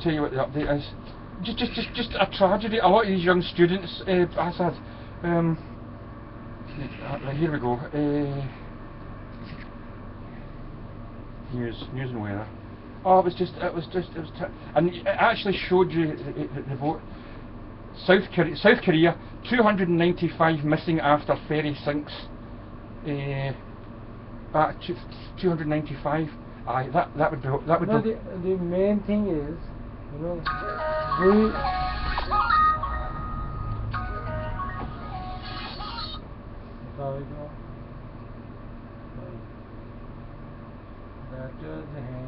tell you what the update is. Just a tragedy. A lot of these young students, Assad. Right, here we go. News and weather. Oh, it was and it actually showed you the vote. South Korea, 295 missing after ferry sinks. 295. Aye, that would be. The main thing is, you know, हैं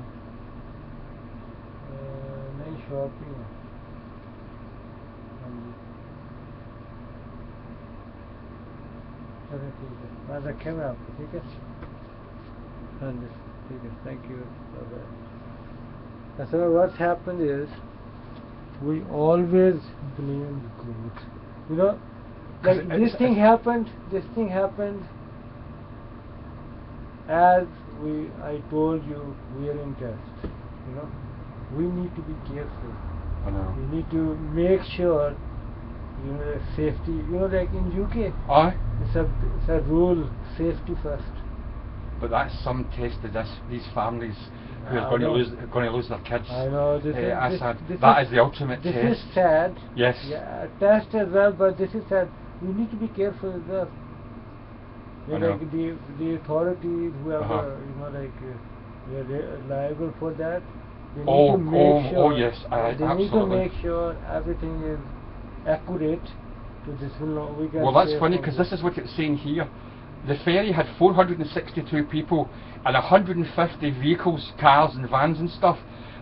नई shopping चलो ठीक है मैं रखे हुए आपको ठीक है हाँ जी ठीक है thank you so what happened is we always blame the clothes, you know, like this thing happened as I told you, we are in test, you know, we need to be careful. I know. We need to make sure, you know, safety, you know, like in UK, it's a rule, safety first. But that's some test to these families who are going to lose their kids. I know. That is the ultimate test. This is sad. Yes. Yeah, test as well, but this is sad. We need to be careful as well. You know, like the authorities, whoever, you know, like they're liable for that. They need to make sure. Yes, they need to make sure everything is accurate. So this will not. Well, that's funny because this is what it's saying here. The ferry had 462 people and 150 vehicles, cars and vans and stuff.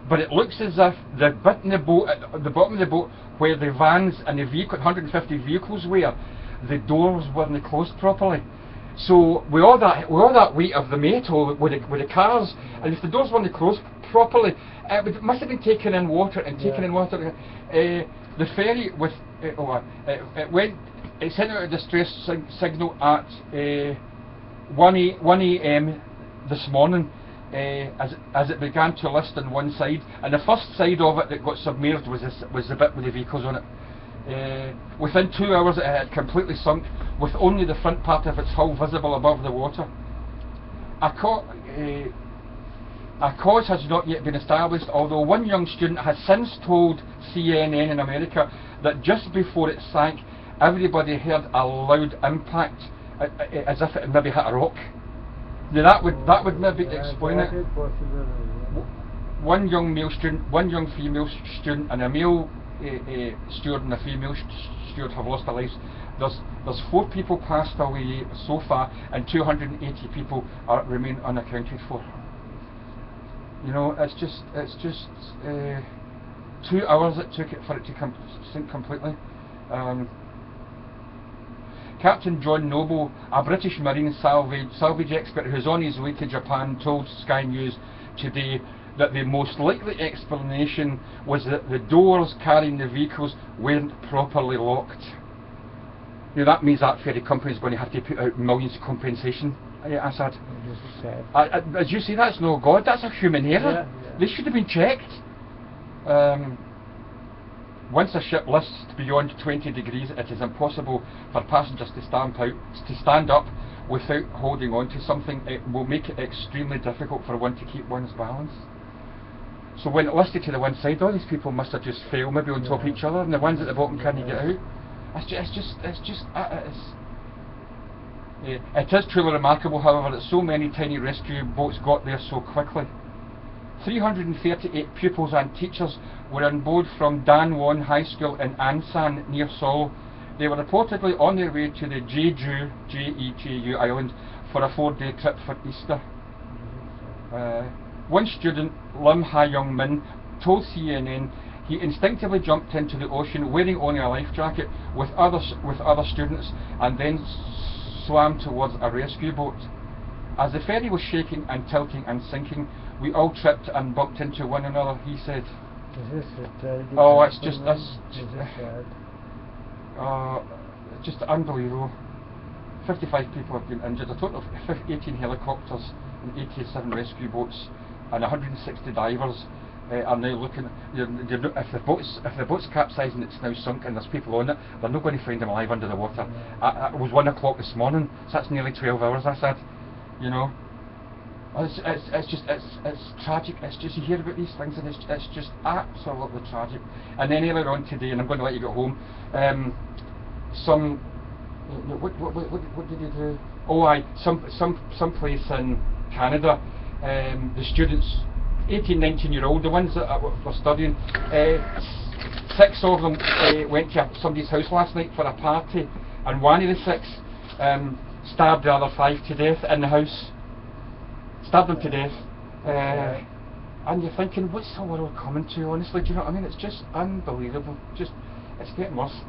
But it looks as if the bit in the boat, at the bottom of the boat, where the vans and the 150 vehicles were, the doors weren't closed properly. So with all that weight of the metal with the cars, and if the doors weren't closed properly, it must have been taken in water and taken in water. The ferry it sent out a distress signal at 1 a.m. this morning as it began to list on one side, and the first side of it that got submerged was the bit with the vehicles on it. Within 2 hours it had completely sunk, with only the front part of its hull visible above the water. A cause has not yet been established, although one young student has since told CNN in America that just before it sank, everybody heard a loud impact, as if it maybe hit a rock. Now that would maybe explain it. One young male student, one young female student, and a male steward and a female steward have lost their lives. There's 4 people passed away so far, and 280 people remain unaccounted for. You know, it's just 2 hours it took for it to sink completely. Captain John Noble, a British Marine salvage expert who's on his way to Japan, told Sky News today that the most likely explanation was that the doors carrying the vehicles weren't properly locked. Now that means that ferry company is going to have to put out millions of compensation. Assad. This is sad. As you say, that's no God, that's a human error. Yeah. They should have been checked. Once a ship lists beyond 20 degrees, it is impossible for passengers to stand up without holding on to something. It will make it extremely difficult for one to keep one's balance. So when it listed to the one side, all these people must have just fell maybe on top of each other, and the ones at the bottom can't get out. It is truly remarkable, however, that so many tiny rescue boats got there so quickly. 338 pupils and teachers were on board from Dan Won High School in Ansan near Seoul. They were reportedly on their way to the Jeju, Jeju island for a 4-day trip for Easter. One student, Lim Ha-young Min, told CNN he instinctively jumped into the ocean wearing only a life jacket with other students, and then swam towards a rescue boat. As the ferry was shaking and tilting and sinking, we all tripped and bumped into one another, he said. Oh, it's just just unbelievable. 55 people have been injured, a total of 18 helicopters and 87 rescue boats and 160 divers are now looking. If the boat's capsized and it's now sunk and there's people on it, they're not going to find them alive under the water. It was 1 o'clock this morning, so that's nearly 12 hours. I said, you know. It's tragic. It's just, you hear about these things and it's just absolutely tragic. And then earlier on today, and I'm going to let you get home, what did you do? Oh, some place in Canada, the students, 18, 19-year-old, the ones that were studying, 6 of them went to somebody's house last night for a party, and one of the 6 stabbed the other 5 to death in the house. Stabbed them to death. And you're thinking, what's the world coming to, honestly? Do you know what I mean? It's just unbelievable. It's getting worse.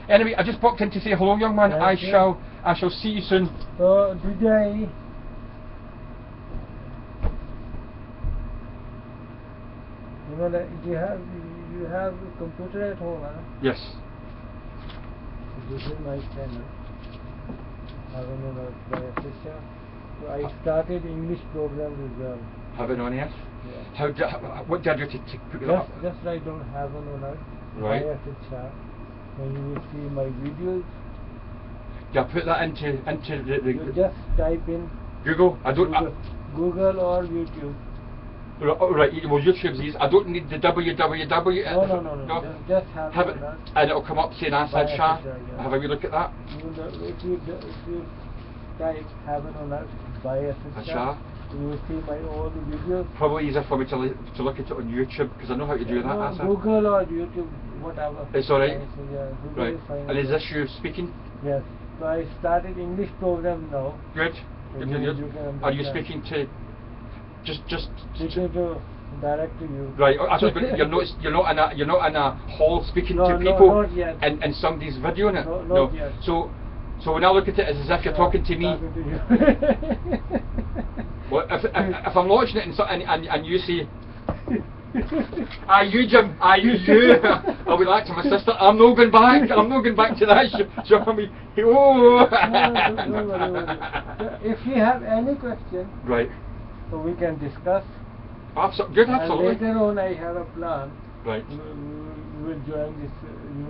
Anyway, I just popped in to say hello, young man. I shall see you soon. So, DJ. You know, like, you have a computer at home, huh? Yes. This is my channel. I don't know by a sister. So I started English programs as well. Have it on here? Yeah. What did you do to put it up? Just I don't have an owner. Right. I have to chat. And you will see my videos. Do I put that into the You just type in Google? I don't. Google or YouTube. Right, well, YouTube's easy. I don't need the www. No. Just have it, and it'll come up saying Asad Shah. Yeah. Have a wee look at that. If you type Heaven on Earth by Asad Shah, you will see my old videos. Probably easier for me to look at it on YouTube because I know how to do that. Asad. Google or YouTube, whatever. It's alright. Yeah, right. And is this you speaking? Yes. So I started English program now. Good. So Good. Are you speaking to? Just speaking to direct to you. Right. You're not in a hall speaking to No, people not yet. and somebody's videoing it. No, not yet. So when I look at it, it's as if you're talking to me. Talking to you. Well, if I'm watching it and you say, "Are you Jim? Are you?" I'll be like to my sister, "I'm not going back. I'm not going back to that show." I mean, oh. So if you have any question, right. So we can discuss. Good, absolutely. And later on, I have a plan. Right. We will join this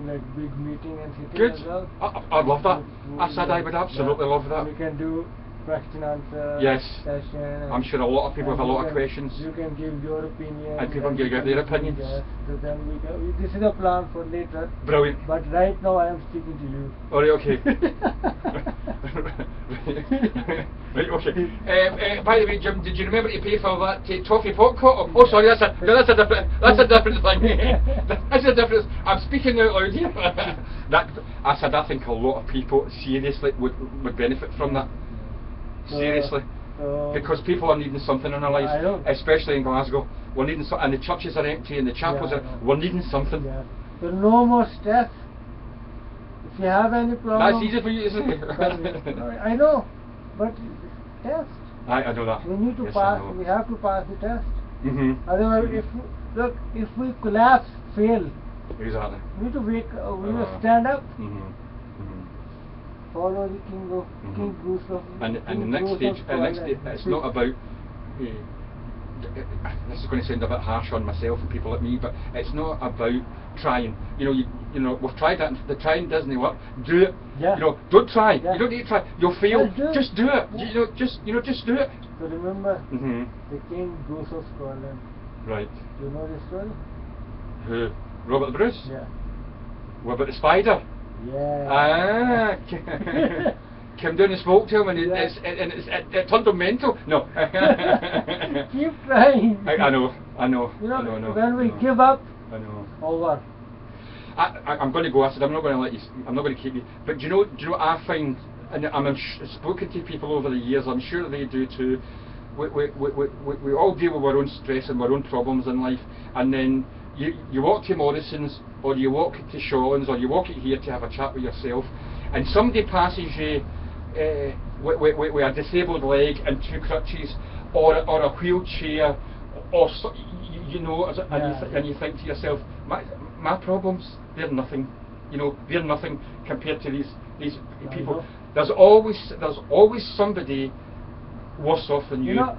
like big meeting and sitting Good. as well. I'd love that. I said I would absolutely love that. We can do question answer session. I'm sure a lot of people have a lot of questions. You can give your opinion. And people can give their opinions. Yes. So then this is a plan for later. Brilliant. But right now I am speaking to you. Alright, okay. Right, okay. By the way, Jim, did you remember to pay for that toffee popcorn? Oh, sorry, that's a different thing. That's a different. I'm speaking out loud here. I think a lot of people seriously would benefit from that. Seriously. Because people are needing something in their lives, especially in Glasgow. We're needing and the churches are empty and the chapels are. We're needing something. Yeah. So no more stress. If you have any problem. That's easy for you, isn't it? I know, but test. I know that. We need to pass. We have to pass the test. Mm-hmm. Otherwise, if we collapse, fail. Exactly. We need to wake. We will stand up. Follow the King Goose of. And the next stage, it's not about. This is going to sound a bit harsh on myself and people like me, but it's not about trying. You know, we've tried that. The trying doesn't work. Do it. Yeah. You know, don't try. Yeah. You don't need to try. You'll fail. Just do it. Yeah. Just do it. So remember, the King Goose of Scotland. Right. Do you know this story? Who? Robert the Bruce? Yeah. What about the spider? Yeah. Came down and spoke to him, and it turned him mental. No. Keep trying. I know. You know, I know. when we give up, I know. over. I'm going to go. I said I'm not going to let you. I'm not going to keep you. But do you know what I find? And I'm spoken to people over the years. I'm sure they do too. We all deal with our own stress and our own problems in life, and then you walk to Morrison's, or you walk to Shawlands, or you walk it here to have a chat with yourself, and somebody passes you with a disabled leg and 2 crutches, or a wheelchair, or and you think to yourself, my problems, they're nothing. You know, they're nothing compared to these people. There's always somebody worse off than you. You know,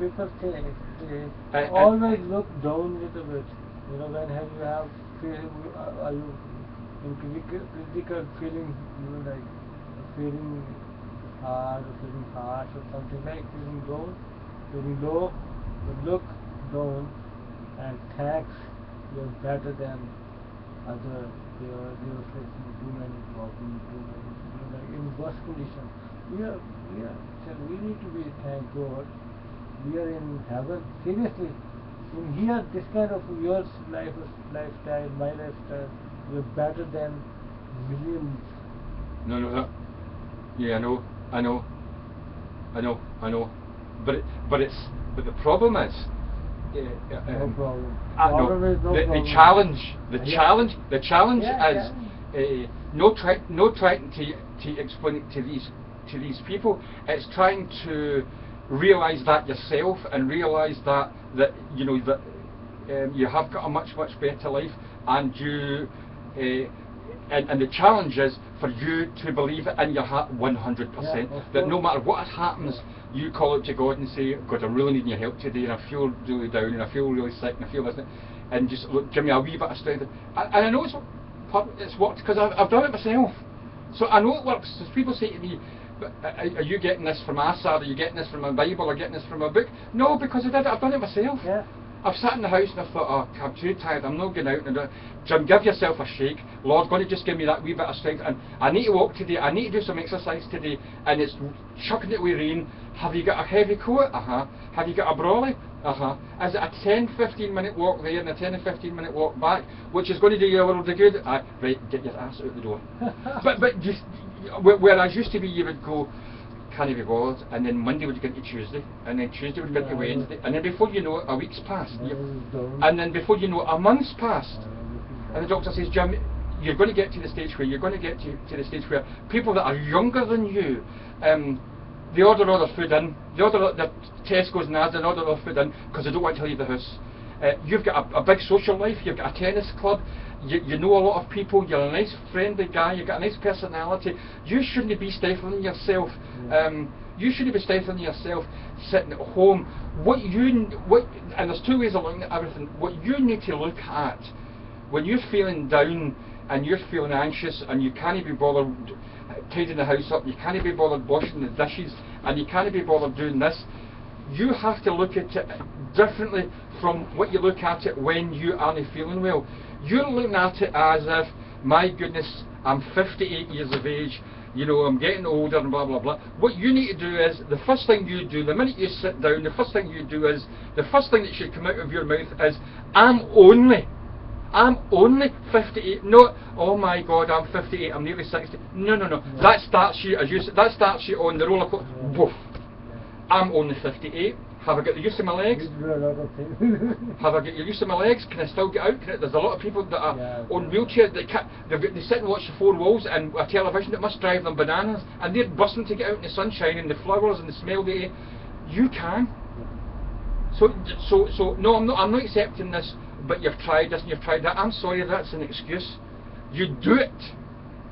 people say always look down little bit. You know, when you have feeling, are you in critical feeling, you know, like feeling hard or feeling harsh or something like feeling down, feeling low, but look down and thanks you're better than other. You're facing too many problems, too many, you know, like in worse condition. So we need to be, thank God, we are in heaven. Seriously, in here, this kind of your lifestyle, my lifestyle, we're better than millions. No. Yeah, I know. But the problem is. No problem. The challenge is not trying to explain it to these people. It's trying to realise that yourself and realise that you know that you have got a much better life, and you and the challenge is for you to believe it in your heart 100%. That no matter what happens, you call out to God and say, God, I'm really needing your help today, and I feel really down, and I feel really sick, and I feel this, and just look, give me a wee bit of strength. And I know it's worked because I've done it myself. So I know it works. So people say to me, are you getting this from Assad? Are you getting this from a Bible? Or getting this from a book? No, because I've done it myself. Yeah. I've sat in the house and I thought, oh, I'm too tired, I'm not going out. And Jim, give yourself a shake. Lord, going to just give me that wee bit of strength. And I need to walk today, I need to do some exercise today. And it's chucking it with rain. Have you got a heavy coat? Have you got a brolly? Is it a 10-15 minute walk there and a 10 and 15 minute walk back, which is going to do you a world of good? Right, get your ass out the door. but just, whereas used to be you would go, can't be bothered, and then Monday would get to Tuesday, and then Tuesday would get to Wednesday, and then before you know it, a week's passed, and then before you know it, a month's passed, and the doctor says, Jim, you're going to get to the stage where people that are younger than you, they order all their food in, they order their Tesco's and Asda and order their food in because they don't want to leave the house. You've got a big social life, you've got a tennis club, you know a lot of people, you're a nice friendly guy, you've got a nice personality. You shouldn't be stifling yourself. You shouldn't be stifling yourself sitting at home. And there's two ways of looking at everything. What you need to look at when you're feeling down and you're feeling anxious and you can't be bothered tidying the house up, you can't be bothered washing the dishes, and you can't be bothered doing this, you have to look at it differently from what you look at it when you aren't feeling well. You're looking at it as if, my goodness, I'm 58 years of age, you know, I'm getting older and blah blah blah. What you need to do is, the first thing you do, the minute you sit down, the first thing you do is, the first thing that should come out of your mouth is, I'm only 58, not, oh my God, I'm 58, I'm nearly 60. No. That starts you, that starts you on the roller coaster. Woof. I'm only 58. Have I got the use of my legs? Have I got the use of my legs? Can I still get out? There's a lot of people that are on wheelchairs that can't, they sit and watch the four walls and a television that must drive them bananas, and they're bursting to get out in the sunshine and the flowers and the smell of the air. You can. So no, I'm not accepting this, but you've tried this and you've tried that. I'm sorry, that's an excuse. You do it.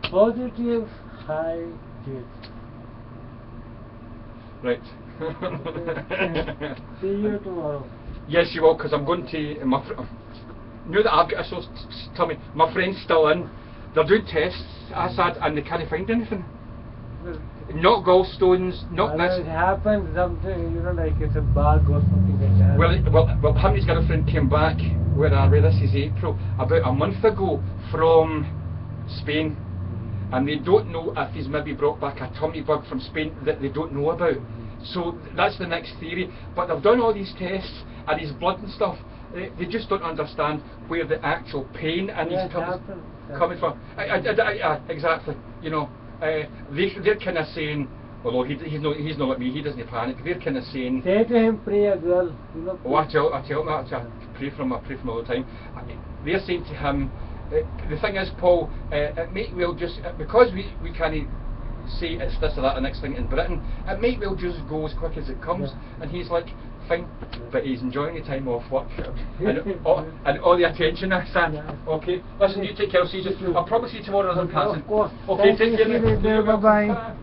Positive high hits. Right. See you tomorrow. Yes, you will, because I'm going to. Now that I've got a sore tummy, my friend's still in. They're doing tests, Assad, and they can't find anything. Not gallstones, not this. It happens something, you know, like it's a bug or something like that. Well, him and his girlfriend came back, where are we? This is April, about a month ago from Spain. And they don't know if he's maybe brought back a tummy bug from Spain that they don't know about. So that's the next theory. But they've done all these tests and his blood and stuff. They just don't understand where the actual pain in his tummy is coming from. Exactly. You know, they're kind of saying, although he's not like me, he doesn't panic. They're kind of saying, say to him, pray as well. You know, oh, I tell him that. I pray for him all the time. They're saying to him, the thing is, Paul, it might well just, because we can't say it's this or that the next thing in Britain, it might well just go as quick as it comes. And he's like, fine, but he's enjoying the time off work and all the attention I sent. Okay, listen, you take care, I'll probably see you tomorrow as I'm passing. Of course. Okay, take care. Bye bye.